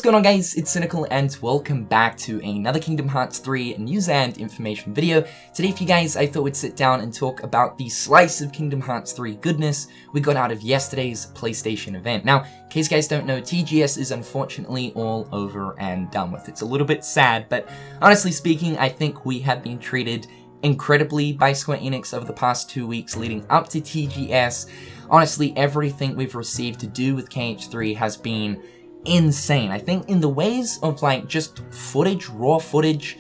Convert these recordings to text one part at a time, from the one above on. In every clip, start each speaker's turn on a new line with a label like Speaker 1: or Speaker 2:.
Speaker 1: going on, guys? It's Cynical and welcome back to another Kingdom Hearts 3 news and information video. Today for you guys, I thought we'd sit down and talk about the slice of Kingdom Hearts 3 goodness we got out of yesterday's PlayStation event. Now, in case you guys don't know, TGS is unfortunately all over and done with. It's a little bit sad, but honestly speaking, I think we have been treated incredibly by Square Enix over the past 2 weeks leading up to TGS. Honestly, everything we've received to do with KH3 has been insane. I think in the ways of like just footage, raw footage,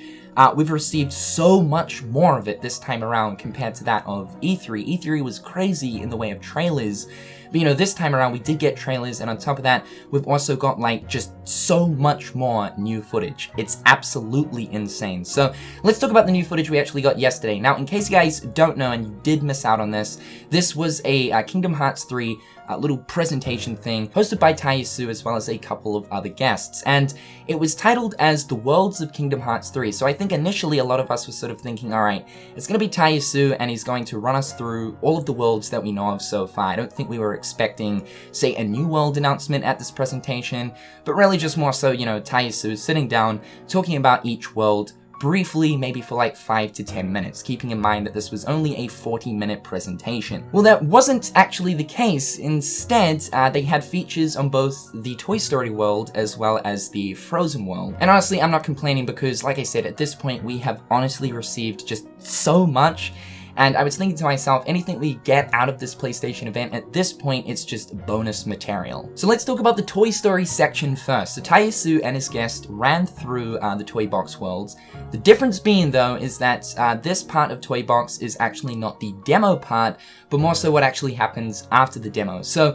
Speaker 1: we've received so much more of it this time around compared to that of E3. E3 was crazy in the way of trailers, but you know, this time around we did get trailers, and on top of that, we've also got like just so much more new footage. It's absolutely insane. So let's talk about the new footage we actually got yesterday. Now, in case you guys don't know and you did miss out on this, this was a Kingdom Hearts 3 little presentation thing hosted by Taiyasu as well as a couple of other guests, and it was titled as The Worlds of Kingdom Hearts 3. So I think initially a lot of us were sort of thinking, alright, it's going to be Taiyasu and he's going to run us through all of the worlds that we know of so far. I don't think we were expecting, say, a new world announcement at this presentation, but really just more so, you know, Taiyasu sitting down, talking about each world briefly, maybe for like 5 to 10 minutes, keeping in mind that this was only a 40-minute presentation. Well, that wasn't actually the case. Instead, they had features on both the Toy Story world as well as the Frozen world. And honestly, I'm not complaining because, like I said, at this point, we have honestly received just so much. And I was thinking to myself, anything we get out of this PlayStation event, at this point, it's just bonus material. So let's talk about the Toy Story section first. So Taiyasu and his guest ran through the Toy Box worlds. The difference being, though, is that this part of Toy Box is actually not the demo part, but more so what actually happens after the demo. So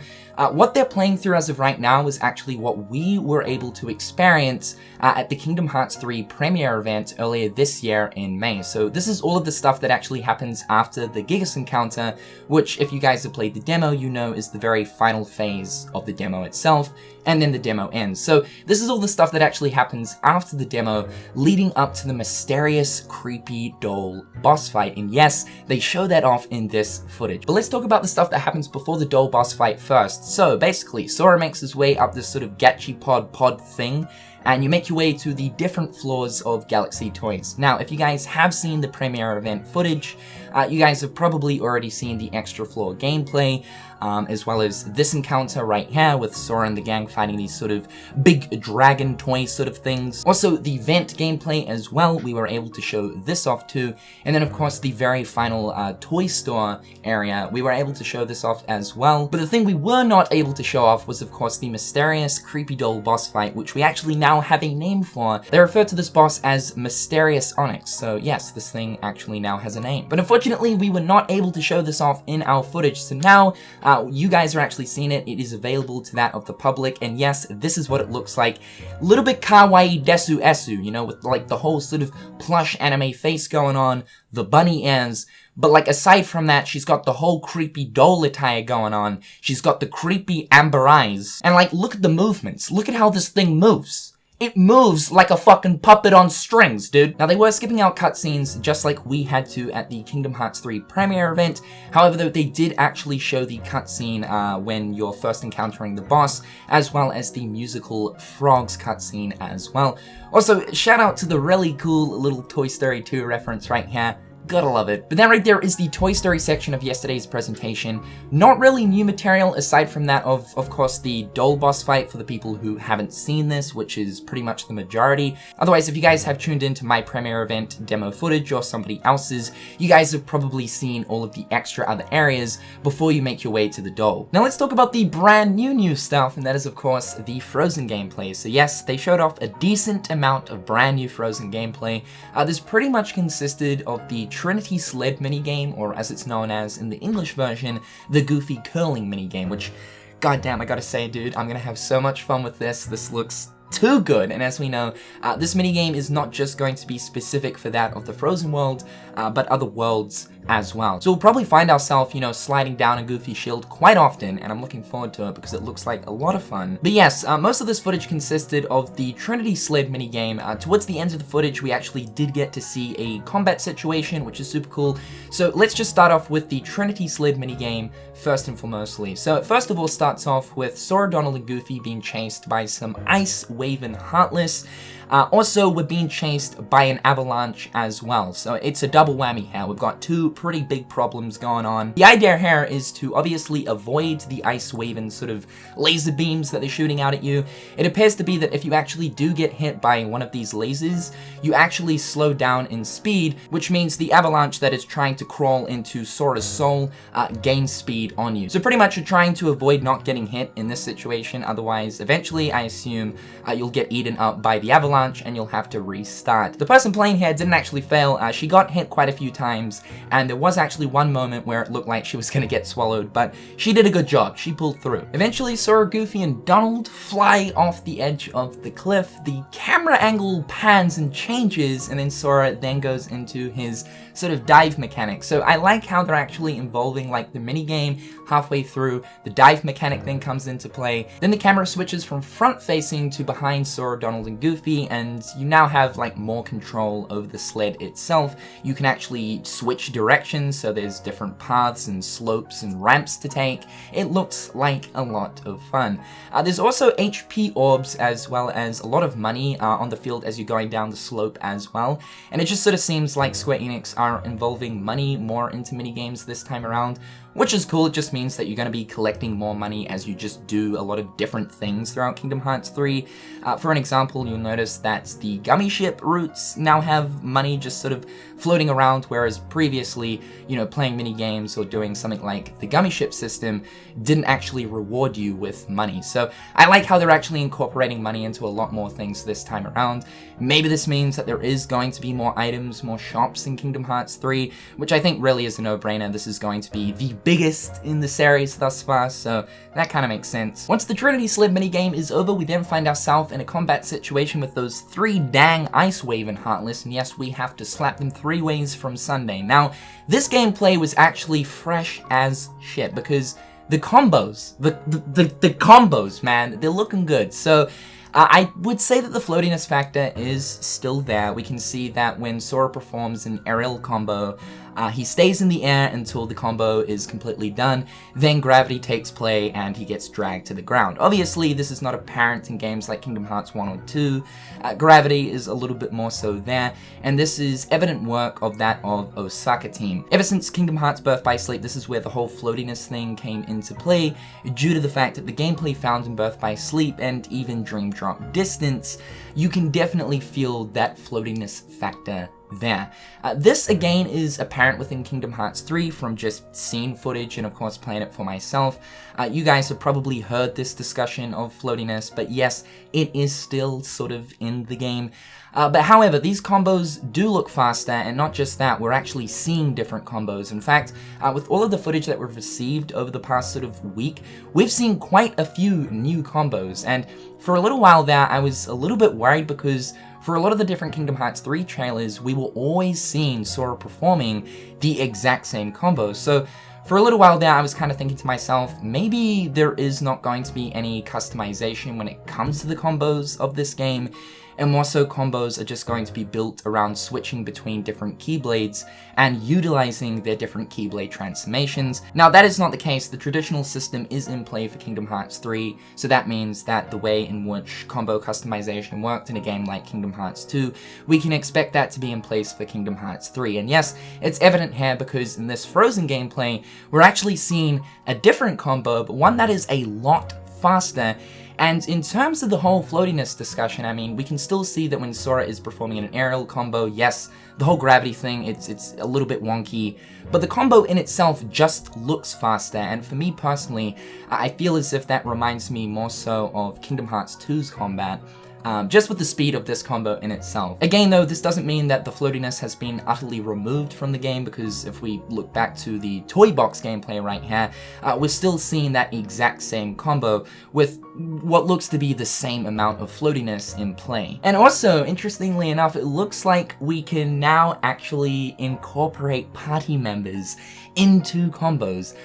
Speaker 1: what they're playing through as of right now is actually what we were able to experience at the Kingdom Hearts 3 premiere event earlier this year in May. So this is all of the stuff that actually happens after the Gigas encounter, which, if you guys have played the demo, you know is the very final phase of the demo itself, and then the demo ends. So this is all the stuff that actually happens after the demo, leading up to the mysterious, creepy doll boss fight. And yes, they show that off in this footage. But let's talk about the stuff that happens before the doll boss fight first. So basically, Sora makes his way up this sort of Gachipod thing, and you make your way to the different floors of Galaxy Toys. Now, if you guys have seen the premiere event footage, you guys have probably already seen the extra floor gameplay, as well as this encounter right here with Sora and the gang fighting these sort of big dragon toy sort of things. Also, the vent gameplay as well, we were able to show this off too. And then, of course, the very final toy store area, we were able to show this off as well. But the thing we were not able to show off was, of course, the mysterious creepy doll boss fight, which we actually now have a name for. They refer to this boss as Mysterious Onyx. So yes, this thing actually now has a name. But unfortunately, we were not able to show this off in our footage. So now, you guys are actually seeing it. It is available to that of the public, and yes, this is what it looks like. A little bit kawaii desu esu, you know, with like the whole sort of plush anime face going on, the bunny ears, but like aside from that, she's got the whole creepy doll attire going on. She's got the creepy amber eyes, and like, look at the movements. Look at how this thing moves. It moves like a fucking puppet on strings, dude. Now, they were skipping out cutscenes just like we had to at the Kingdom Hearts 3 premiere event. However, though, they did actually show the cutscene when you're first encountering the boss, as well as the musical Frogs cutscene as well. Also, shout out to the really cool little Toy Story 2 reference right here. Gotta love it. But that right there is the Toy Story section of yesterday's presentation. Not really new material aside from that of course, the doll boss fight for the people who haven't seen this, which is pretty much the majority. Otherwise, if you guys have tuned into my premiere event demo footage or somebody else's, you guys have probably seen all of the extra other areas before you make your way to the doll. Now let's talk about the brand new stuff, and that is of course the Frozen gameplay. So yes, they showed off a decent amount of brand new Frozen gameplay. This pretty much consisted of the Trinity Sled Mini-Game, or as it's known as in the English version, the Goofy Curling Mini-Game, which, goddamn, I gotta say, dude, I'm gonna have so much fun with this. This looks too good, and as we know, this minigame is not just going to be specific for that of the Frozen world, but other worlds as well. So we'll probably find ourselves, you know, sliding down a Goofy Shield quite often, and I'm looking forward to it because it looks like a lot of fun. But yes, most of this footage consisted of the Trinity Sled minigame. Towards the end of the footage, we actually did get to see a combat situation, which is super cool. So let's just start off with the Trinity Sled minigame first and foremostly. So it first of all starts off with Sora, Donald, and Goofy being chased by some ice Waven Heartless. Also, we're being chased by an avalanche as well, so it's a double whammy here. We've got two pretty big problems going on. The idea here is to obviously avoid the Ice Waven sort of laser beams that they're shooting out at you. It appears to be that if you actually do get hit by one of these lasers, you actually slow down in speed, which means the avalanche that is trying to crawl into Sora's soul gains speed on you. So pretty much you're trying to avoid not getting hit in this situation, otherwise eventually I assume you'll get eaten up by the avalanche and you'll have to restart. The person playing here didn't actually fail. She got hit quite a few times, and there was actually one moment where it looked like she was going to get swallowed, but she did a good job. She pulled through. Eventually, Sora, Goofy, and Donald fly off the edge of the cliff. The camera angle pans and changes, and then Sora then goes into his sort of dive mechanic. So I like how they're actually involving like the mini game halfway through. The dive mechanic then comes into play. Then the camera switches from front facing to behind Sora, Donald, and Goofy, and you now have like more control over the sled itself. You can actually switch directions, so there's different paths and slopes and ramps to take. It looks like a lot of fun. There's also HP orbs as well as a lot of money on the field as you're going down the slope as well. And it just sort of seems like Square Enix are involving money more into minigames this time around, which is cool. It just means that you're going to be collecting more money as you just do a lot of different things throughout Kingdom Hearts 3. For an example, you'll notice that the gummy ship routes now have money just sort of floating around, whereas previously, you know, playing mini games or doing something like the gummy ship system didn't actually reward you with money. So I like how they're actually incorporating money into a lot more things this time around. Maybe this means that there is going to be more items, more shops in Kingdom Hearts 3, which I think really is a no-brainer. This is going to be the biggest in the series thus far, so that kind of makes sense. Once the Trinity Sled Mini-Game is over, we then find ourselves in a combat situation with those three dang Ice Waven Heartless, and yes, we have to slap them 3 ways from Sunday. Now, this gameplay was actually fresh as shit, because the combos, the combos, man, they're looking good. So I would say that the floatiness factor is still there. We can see that when Sora performs an aerial combo, he stays in the air until the combo is completely done, then gravity takes play and he gets dragged to the ground. Obviously, this is not apparent in games like Kingdom Hearts 1 or 2. Gravity is a little bit more so there, and this is evident work of that of Osaka Team. Ever since Kingdom Hearts Birth by Sleep, this is where the whole floatiness thing came into play, due to the fact that the gameplay found in Birth by Sleep and even Dream Drop Distance, you can definitely feel that floatiness factor there. This again is apparent within Kingdom Hearts 3 from just scene footage and of course playing it for myself. You guys have probably heard this discussion of floatiness, but yes, it is still sort of in the game. But however, these combos do look faster, and not just that, we're actually seeing different combos. In fact, with all of the footage that we've received over the past sort of week, we've seen quite a few new combos, and for a little while there, I was a little bit worried because for a lot of the different Kingdom Hearts 3 trailers, we were always seeing Sora performing the exact same combos. So for a little while there, I was kind of thinking to myself, maybe there is not going to be any customization when it comes to the combos of this game, and more so combos are just going to be built around switching between different Keyblades and utilizing their different Keyblade transformations. Now that is not the case. The traditional system is in play for Kingdom Hearts 3, so that means that the way in which combo customization worked in a game like Kingdom Hearts 2, we can expect that to be in place for Kingdom Hearts 3. And yes, it's evident here because in this Frozen gameplay, we're actually seeing a different combo, but one that is a lot faster. And in terms of the whole floatiness discussion, I mean, we can still see that when Sora is performing an aerial combo, yes, the whole gravity thing, it's a little bit wonky, but the combo in itself just looks faster, and for me personally, I feel as if that reminds me more so of Kingdom Hearts 2's combat, just with the speed of this combo in itself. Again though, this doesn't mean that the floatiness has been utterly removed from the game, because if we look back to the toy box gameplay right here, we're still seeing that exact same combo with what looks to be the same amount of floatiness in play. And also, interestingly enough, it looks like we can now actually incorporate party members into combos.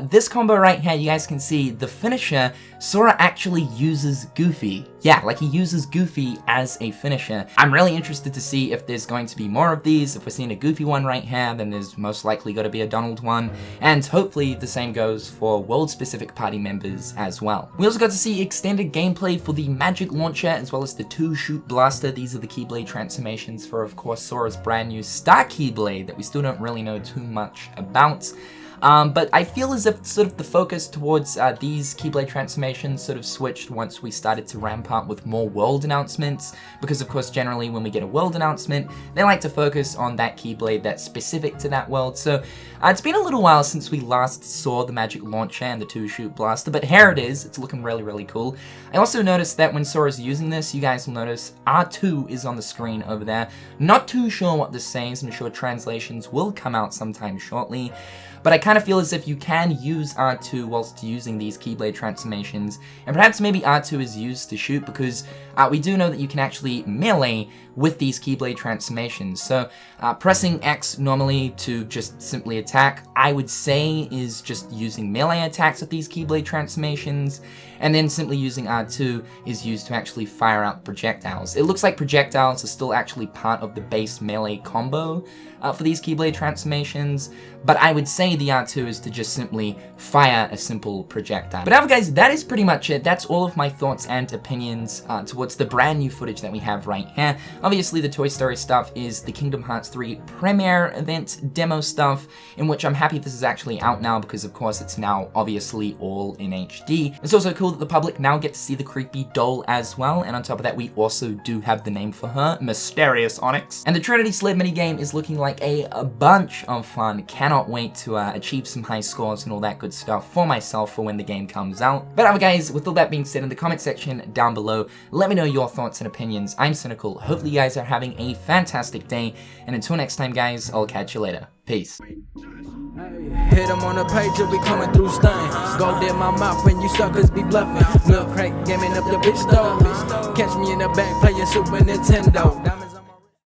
Speaker 1: This combo right here, you guys can see the finisher Sora actually uses Goofy. Yeah, like he uses Goofy as a finisher. I'm really interested to see if there's going to be more of these. If we're seeing a Goofy one right here, then there's most likely got to be a Donald one. And hopefully the same goes for world-specific party members as well. We also got to see extended gameplay for the Magic Launcher as well as the 2-Shoot Blaster. These are the Keyblade transformations for, of course, Sora's brand new Star Keyblade that we still don't really know too much about. But I feel as if sort of the focus towards these Keyblade transformations sort of switched once we started to ramp up with more world announcements, because of course generally when we get a world announcement, they like to focus on that Keyblade that's specific to that world. So it's been a little while since we last saw the Magic Launcher and the 2-Shoot Blaster, but here it is. It's looking really, really cool. I also noticed that when Sora's using this, you guys will notice R2 is on the screen over there. Not too sure what this says. I'm sure translations will come out sometime shortly. But I kind of feel as if you can use R2 whilst using these Keyblade transformations, and perhaps maybe R2 is used to shoot, because we do know that you can actually melee with these Keyblade transformations. So pressing X normally to just simply attack, I would say is just using melee attacks with these Keyblade transformations, and then simply using R2 is used to actually fire out projectiles. It looks like projectiles are still actually part of the base melee combo for these Keyblade transformations, but I would say the R2 is to just simply fire a simple projectile. But now guys, that is pretty much it. That's all of my thoughts and opinions towards the brand new footage that we have right here. Obviously the Toy Story stuff is the Kingdom Hearts 3 premiere event demo stuff, in which I'm happy this is actually out now because of course it's now obviously all in HD. It's also cool that the public now get to see the creepy doll as well, and on top of that we also do have the name for her, Mysterious Onyx. And the Trinity Sled Mini-Game is looking like a bunch of fun. Cannot wait to achieve some high scores and all that good stuff for myself for when the game comes out. But guys, with all that being said, in the comment section down below, let me know your thoughts and opinions. I'm Cynical. Hopefully you guys are having a fantastic day, and until next time guys, I'll catch you later. Peace.
Speaker 2: Hit them on the page, you'll be coming through stunning. Go dip my mouth when you suckers be bluffing. Milk crate, gaming up the bitch though. Catch me in the back playing Super Nintendo.